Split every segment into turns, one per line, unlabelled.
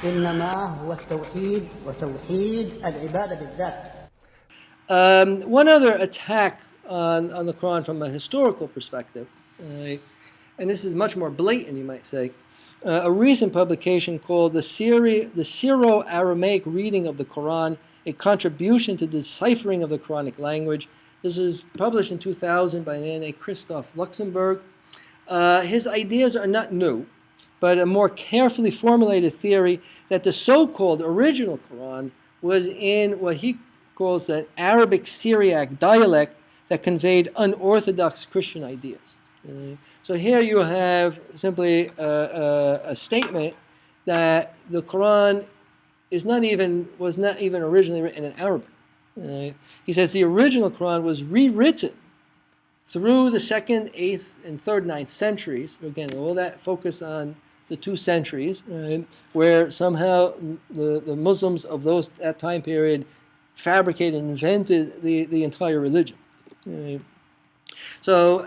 إنما هو التوحيد وتوحيد العبادة بالذات.
One other attack on the Quran from a historical perspective, and this is much more blatant, you might say, a recent publication called the Syro-Aramaic Reading of the Quran, a contribution to the deciphering of the Quranic language. This was published in 2000 by a man named Christoph Luxemburg. His ideas are not new, but a more carefully formulated theory that the so-called original Quran was in what he calls an Arabic Syriac dialect that conveyed unorthodox Christian ideas. So here you have simply a statement that the Quran was not even originally written in Arabic. He says the original Quran was rewritten through the 2nd, 8th, and 3rd, 9th centuries. Again, all that focus on the 2 centuries, where somehow the Muslims of that time period fabricated and invented the entire religion. So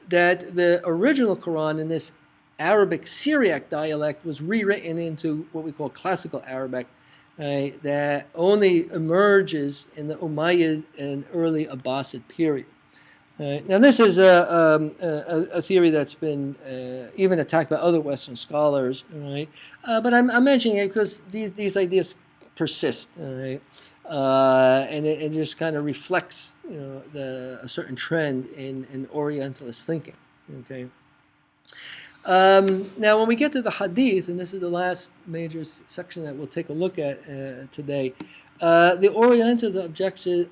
that the original Quran in this Arabic Syriac dialect was rewritten into what we call classical Arabic, that only emerges in the Umayyad and early Abbasid period. Now this is a theory that's been even attacked by other Western scholars, right? But I'm mentioning it because these ideas persist, right? And it just kind of reflects, a certain trend in Orientalist thinking. Okay. Now, when we get to the Hadith, and this is the last major section that we'll take a look at today, the Oriental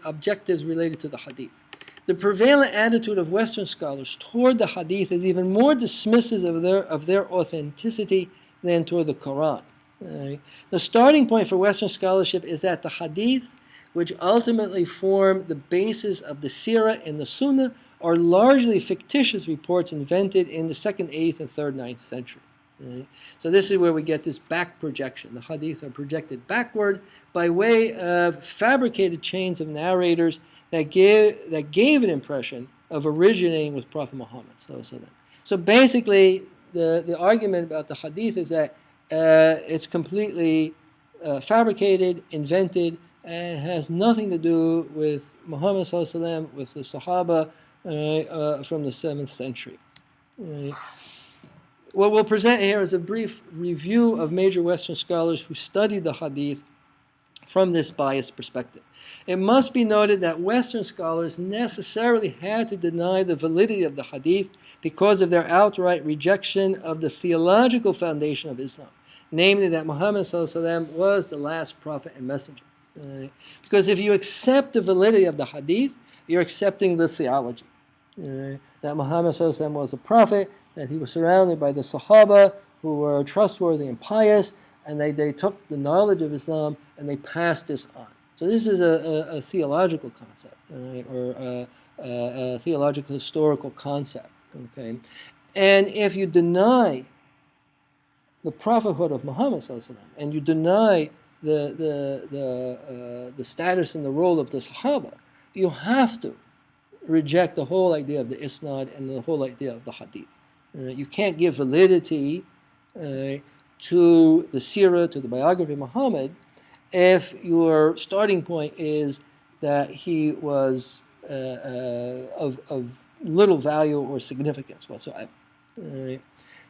objectives related to the Hadith. The prevalent attitude of Western scholars toward the Hadith is even more dismissive of their authenticity than toward the Quran. The starting point for Western scholarship is that the Hadith, which ultimately form the basis of the Sirah and the Sunnah, are largely fictitious reports invented in the 2nd, 8th, and 3rd, 9th century. So this is where we get this back projection. The Hadith are projected backward by way of fabricated chains of narrators that gave an impression of originating with Prophet Muhammad. So basically, the argument about the Hadith is that it's completely fabricated, invented, and has nothing to do with Muhammad ﷺ, with the Sahaba from the 7th century. What we'll present here is a brief review of major Western scholars who studied the Hadith from this biased perspective. It must be noted that Western scholars necessarily had to deny the validity of the Hadith because of their outright rejection of the theological foundation of Islam, namely that Muhammad ﷺ was the last prophet and messenger. Because if you accept the validity of the Hadith, you're accepting the theology. That Muhammad ﷺ was a prophet, that he was surrounded by the Sahaba who were trustworthy and pious, and they took the knowledge of Islam and they passed this on. So this is a theological concept, or a theological historical concept. Okay, and if you deny the prophethood of Muhammad ﷺ, and you deny the status and the role of the Sahaba, you have to reject the whole idea of the Isnad and the whole idea of the Hadith. You can't give validity to the Sirah, to the biography of Muhammad, if your starting point is that he was of little value or significance whatsoever.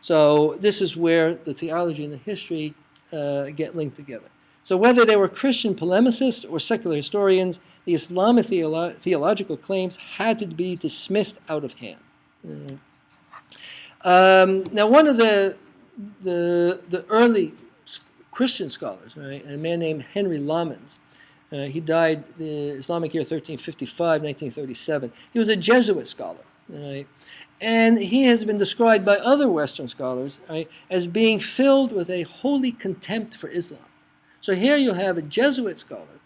So this is where the theology and the history get linked together. So whether they were Christian polemicists or secular historians, the Islamic theological claims had to be dismissed out of hand. Now, one of the early Christian scholars, right, a man named Henry Lammens, he died the Islamic year 1355, 1937. He was a Jesuit scholar, right? And he has been described by other Western scholars, right, as being filled with a holy contempt for Islam. So here you have a Jesuit scholar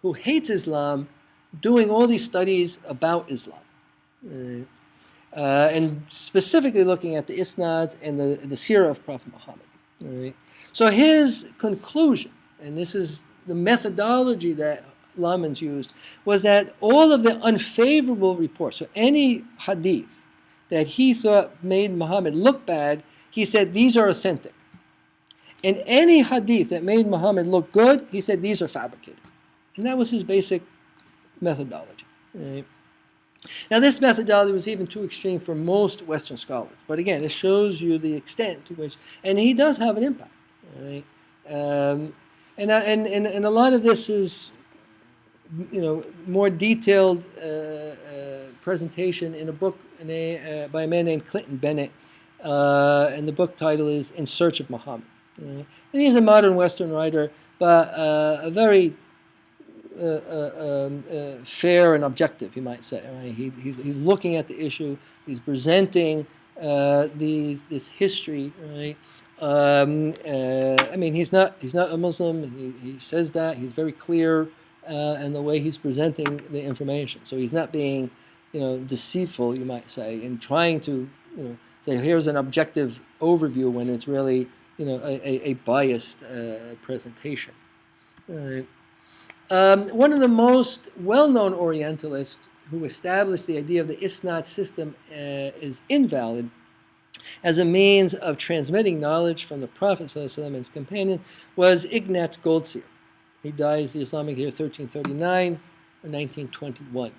who hates Islam doing all these studies about Islam. And specifically looking at the Isnads and the Sirah of Prophet Muhammad. So his conclusion, and this is the methodology that Lammens used, was that all of the unfavorable reports, so any hadith that he thought made Muhammad look bad, he said these are authentic. And any hadith that made Muhammad look good, he said these are fabricated. And that was his basic methodology. Right? Now, this methodology was even too extreme for most Western scholars. But again, it shows you the extent to which, and he does have an impact. Right? And a lot of this is, more detailed presentation in a book by a man named Clinton Bennett, and the book title is In Search of Muhammad. And he's a modern Western writer, but a very fair and objective, you might say. Right? He's looking at the issue. He's presenting this history. Right? I mean, he's not a Muslim. He says that. He's very clear in the way he's presenting the information. So he's not being, deceitful, you might say, in trying to, say here's an objective overview when it's really, a biased presentation. One of the most well-known Orientalists who established the idea of the Isnad system is invalid as a means of transmitting knowledge from the Prophet ﷺ and his companions was Ignatz Goldseer. He dies the Islamic year 1339 or 1921.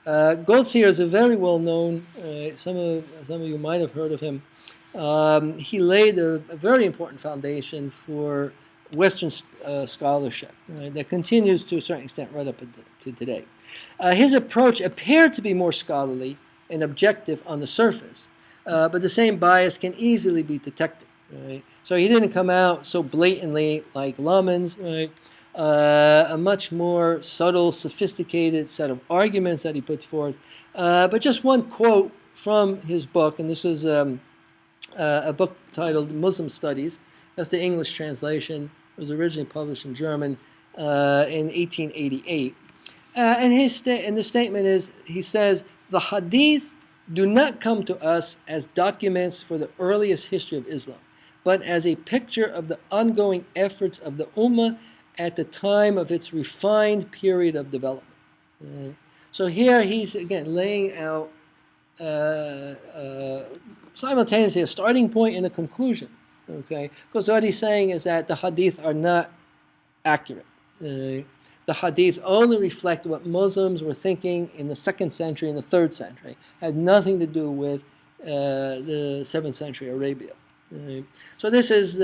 Goldseer is a very well-known, some of you might have heard of him. He laid a very important foundation for Western scholarship that continues to a certain extent right up to today. His approach appeared to be more scholarly and objective on the surface, but the same bias can easily be detected. Right? So he didn't come out so blatantly like Lammens, right? A much more subtle, sophisticated set of arguments that he puts forth. But just one quote from his book, and this was a book titled Muslim Studies. That's the English translation. It was originally published in German in 1888. And the statement is, he says, the Hadith do not come to us as documents for the earliest history of Islam, but as a picture of the ongoing efforts of the Ummah at the time of its refined period of development. So here he's, again, laying out simultaneously a starting point and a conclusion. Okay, because what he's saying is that the hadith are not accurate. The hadith only reflect what Muslims were thinking in the 2nd century and the 3rd century. Had nothing to do with the 7th century Arabia. So this is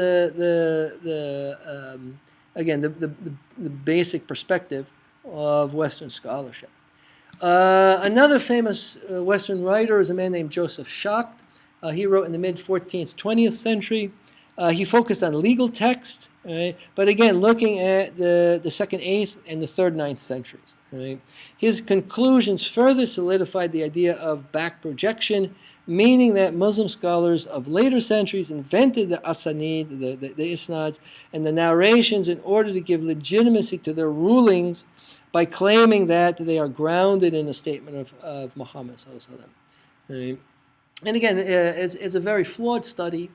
again the basic perspective of Western scholarship. Another famous Western writer is a man named Joseph Schacht. He wrote in the mid-14th, 20th century. He focused on legal texts, right? But again, looking at the 2nd, 8th, and the 3rd, 9th centuries. Right? His conclusions further solidified the idea of back projection, meaning that Muslim scholars of later centuries invented the asanid, the isnads, and the narrations in order to give legitimacy to their rulings by claiming that they are grounded in a statement of Muhammad ﷺ. Right? And again, it's a very flawed study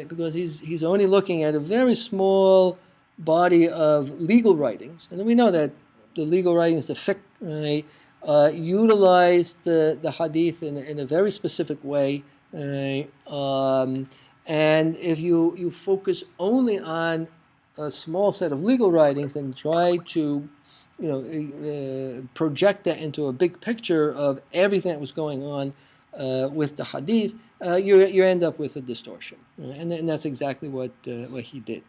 because he's only looking at a very small body of legal writings. And we know that the legal writings, the fiqh, utilize the hadith in a very specific way. And if you focus only on a small set of legal writings and try to project that into a big picture of everything that was going on with the hadith, you end up with a distortion, and that's exactly what he did.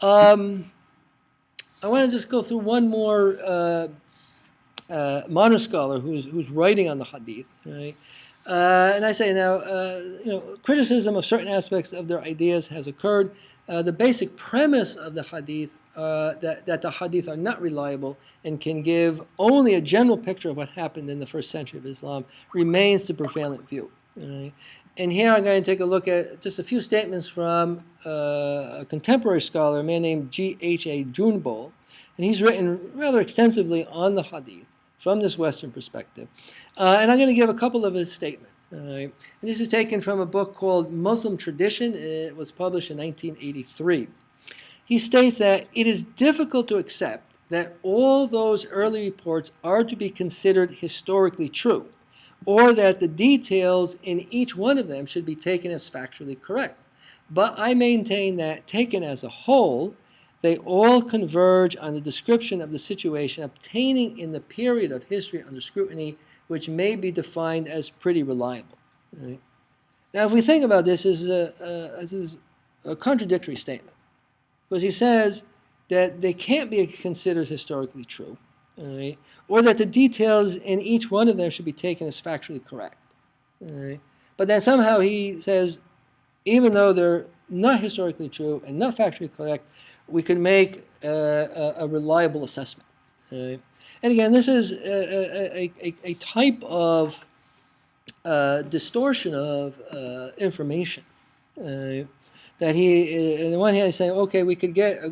I want to just go through one more modern scholar who's writing on the hadith, right? And I say now, criticism of certain aspects of their ideas has occurred. The basic premise of the hadith, that the hadith are not reliable and can give only a general picture of what happened in the 1st century of Islam, remains the prevalent view. Right? And here I'm going to take a look at just a few statements from a contemporary scholar, a man named GHA Doon Bowl. And he's written rather extensively on the hadith from this Western perspective. And I'm going to give a couple of his statements. And this is taken from a book called Muslim Tradition. It was published in 1983. He states that it is difficult to accept that all those early reports are to be considered historically true, or that the details in each one of them should be taken as factually correct. but I maintain that, taken as a whole, they all converge on the description of the situation obtaining in the period of history under scrutiny, which may be defined as pretty reliable. Right? Now, if we think about this, this is a contradictory statement, because he says that they can't be considered historically true, right? Or that the details in each one of them should be taken as factually correct. Right? But then somehow he says, even though they're not historically true and not factually correct, we can make a reliable assessment. Right? And again, this is a type of distortion of information. That he, on the one hand, is saying, okay, we could get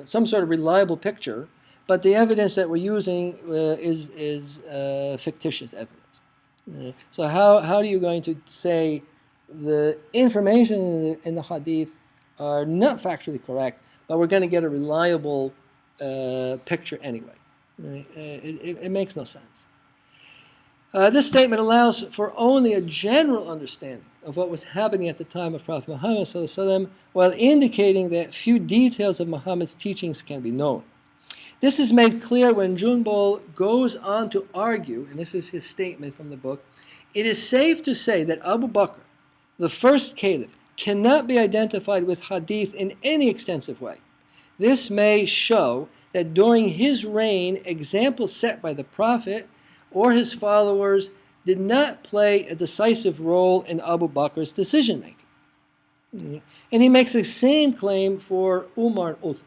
some sort of reliable picture, but the evidence that we're using is fictitious evidence. So how are you going to say the information in the Hadith are not factually correct, but we're going to get a reliable picture anyway? It makes no sense. This statement allows for only a general understanding of what was happening at the time of Prophet Muhammad ﷺ, while indicating that few details of Muhammad's teachings can be known. This is made clear when Doon Bowl goes on to argue, and this is his statement from the book, it is safe to say that Abu Bakr, the first caliph, cannot be identified with hadith in any extensive way. This may show that during his reign, examples set by the Prophet or his followers did not play a decisive role in Abu Bakr's decision-making. And he makes the same claim for Umar and Uthman.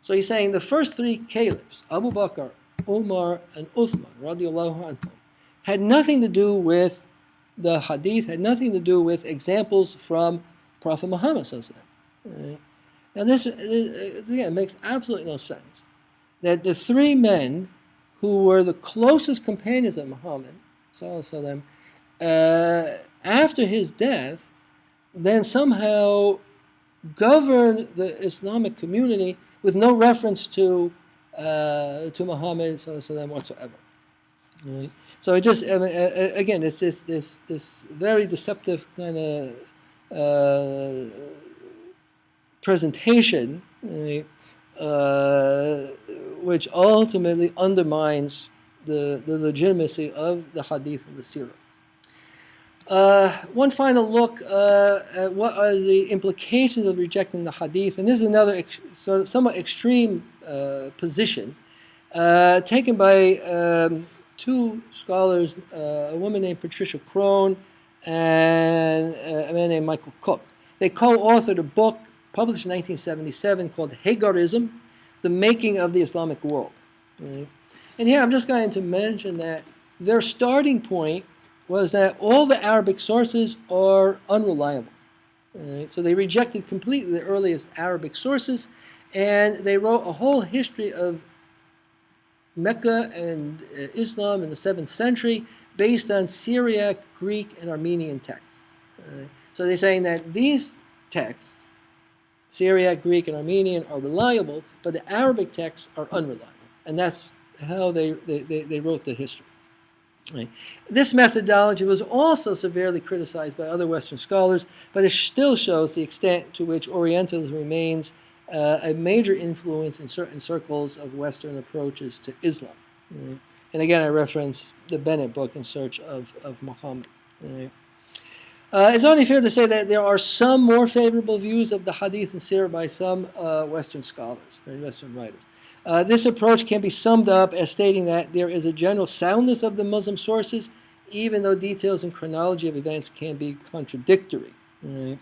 So he's saying the first three caliphs, Abu Bakr, Umar, and Uthman, radiallahu anhum, had nothing to do with the hadith, had nothing to do with examples from Prophet Muhammad ﷺ. And this, again, makes absolutely no sense. That the three men who were the closest companions of Muhammad ﷺ, after his death, then somehow governed the Islamic community with no reference to Muhammad ﷺ whatsoever. Right? So it just, again, it's this very deceptive kind of presentation, right? Which ultimately undermines the legitimacy of the hadith and the seerah. One final look at what are the implications of rejecting the hadith, and this is another sort of somewhat extreme position taken by two scholars, a woman named Patricia Crone and a man named Michael Cook. They co-authored a book published in 1977 called Hagar Islam, The Making of the Islamic World. Right? And here I'm just going to mention that their starting point was that all the Arabic sources are unreliable. Right? So they rejected completely the earliest Arabic sources, and they wrote a whole history of Mecca and Islam in the 7th century based on Syriac, Greek, and Armenian texts. So they're saying that these texts, Syriac, Greek, and Armenian, are reliable, but the Arabic texts are unreliable. And that's how they wrote the history. Right. This methodology was also severely criticized by other Western scholars, but it still shows the extent to which Orientalism remains a major influence in certain circles of Western approaches to Islam. Right. And again, I reference the Bennett book, In Search of Muhammad. Right. It's only fair to say that there are some more favorable views of the Hadith and Sirah by some Western scholars, Western writers. This approach can be summed up as stating that there is a general soundness of the Muslim sources, even though details and chronology of events can be contradictory. Right?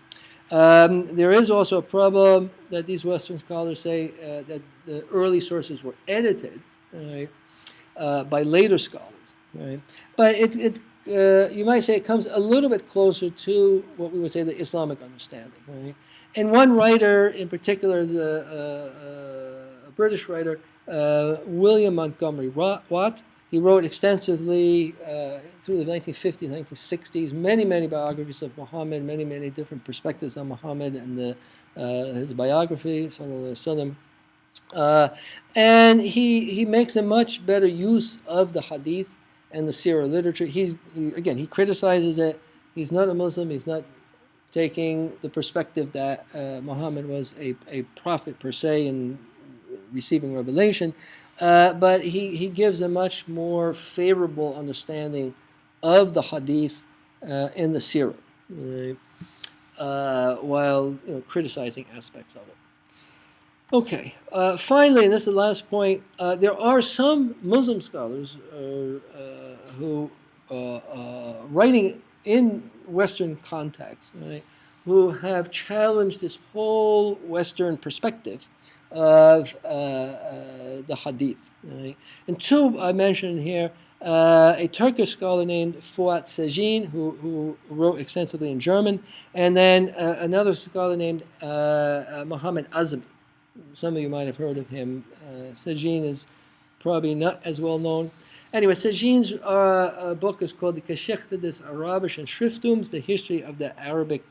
There is also a problem that these Western scholars say that the early sources were edited, right, by later scholars. Right? But you might say it comes a little bit closer to what we would say the Islamic understanding. Right? And one writer in particular, a British writer, William Montgomery Watt, he wrote extensively through the 1950s, 1960s, many biographies of Muhammad, many different perspectives on Muhammad and his biography, sallallahu alaihi wasallam. And he makes a much better use of the hadith and the seerah literature. He criticizes it. He's not a Muslim. He's not taking the perspective that Muhammad was a prophet per se and receiving revelation, but he gives a much more favorable understanding of the Hadith in the Sirah, while criticizing aspects of it. Okay, finally, and this is the last point, there are some Muslim scholars who, writing in Western context, right, who have challenged this whole Western perspective of the Hadith. Right? And two I mentioned here, a Turkish scholar named Fuat Sejin, who wrote extensively in German, and then another scholar named Muhammad Azmi. Some of you might have heard of him. Sejin is probably not as well known. Anyway, Sejin's book is called the Geschichte des Arabischen Schriftums, the history of the Arabic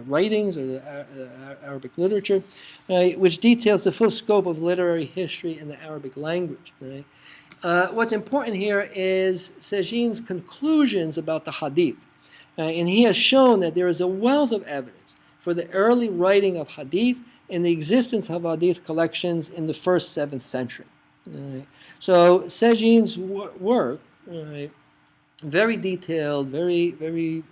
writings or the Arabic literature, which details the full scope of literary history in the Arabic language. Right? What's important here is Sejin's conclusions about the Hadith. And he has shown that there is a wealth of evidence for the early writing of Hadith and the existence of Hadith collections in the 1st, 7th century. So Sejin's work, very detailed, very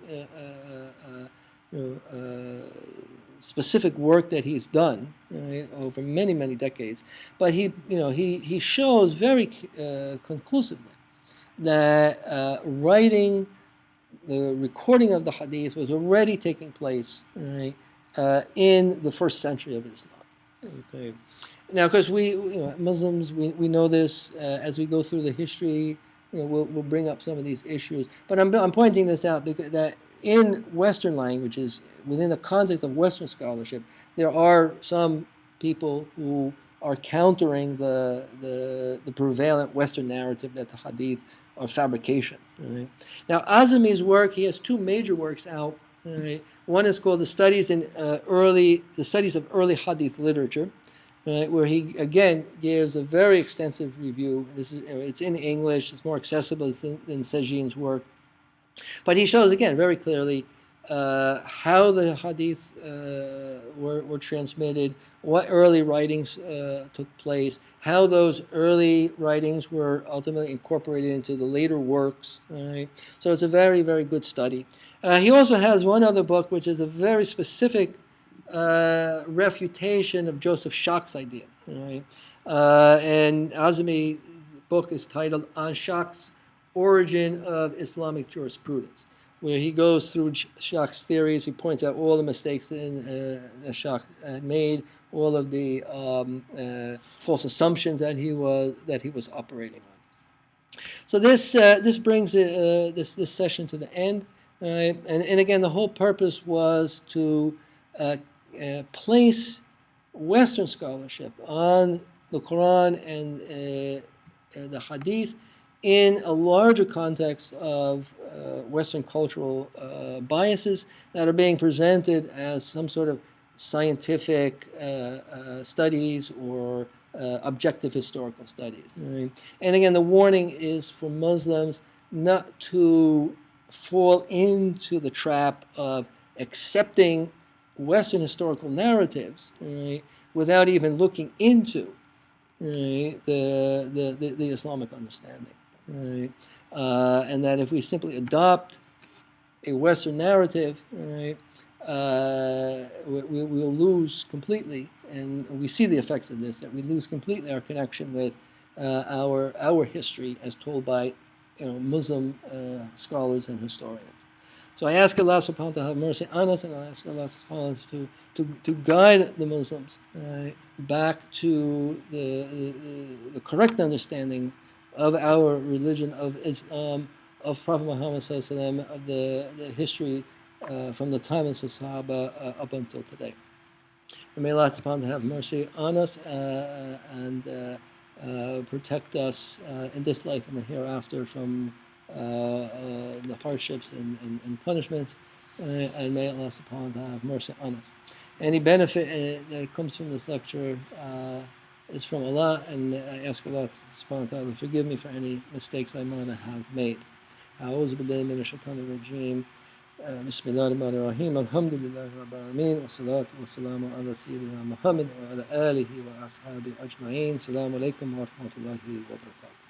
specific work that he's done over many decades, but he shows very conclusively that writing, the recording of the Hadith was already taking place in the 1st century of Islam. Okay. Now, of course, we Muslims, we know this as we go through the history. We'll bring up some of these issues, but I'm pointing this out because that in Western languages, within the context of Western scholarship, there are some people who are countering the prevalent Western narrative that the Hadith are fabrications. Right? Now, Azmi's work, he has two major works out. Right? One is called the studies of early Hadith literature, where he again gives a very extensive review. It's in English. It's more accessible than Sejin's work, but he shows again very clearly how the Hadith were transmitted, what early writings took place, how those early writings were ultimately incorporated into the later works. Right? So it's a very good study. He also has one other book, which is a very specific refutation of Joseph Schock's idea. Right? And Azmi's book is titled On Schock's Origin of Islamic Jurisprudence, where he goes through Schock's theories. He points out all the mistakes that Schock had made, all of the false assumptions that he was operating on. So this brings this session to the end. And again, the whole purpose was to place Western scholarship on the Quran and the Hadith in a larger context of Western cultural biases that are being presented as some sort of scientific studies or objective historical studies. Right? And again, the warning is for Muslims not to fall into the trap of accepting Western historical narratives, right, without even looking into the Islamic understanding. Right? And that if we simply adopt a Western narrative, right, we'll lose completely, and we see the effects of this, that we lose completely our connection with our history as told by Muslim scholars and historians. So I ask Allah subhanahu wa ta'ala to have mercy on us, and I ask Allah subhanahu wa ta'ala to guide the Muslims back to the correct understanding of our religion, of Islam, of Prophet Muhammad sallallahu alaihi wasallam, of the history from the time of the Sahaba up until today. And may Allah subhanahu wa ta'ala have mercy on us and protect us in this life and the hereafter from the hardships and punishments, and may Allah subhanahu wa ta'ala have mercy on us. Any benefit that comes from this lecture is from Allah, and I ask Allah subhanahu wa ta'ala to forgive me for any mistakes I might have made. أعوذ بالله من الشيطان الرجيم بسم الله الرحمن الرحيم الحمد لله رب العالمين والصلاة والسلام على سيدنا محمد وعلى آله وأصحابه أجمعين. السلام عليكم ورحمة الله وبركاته.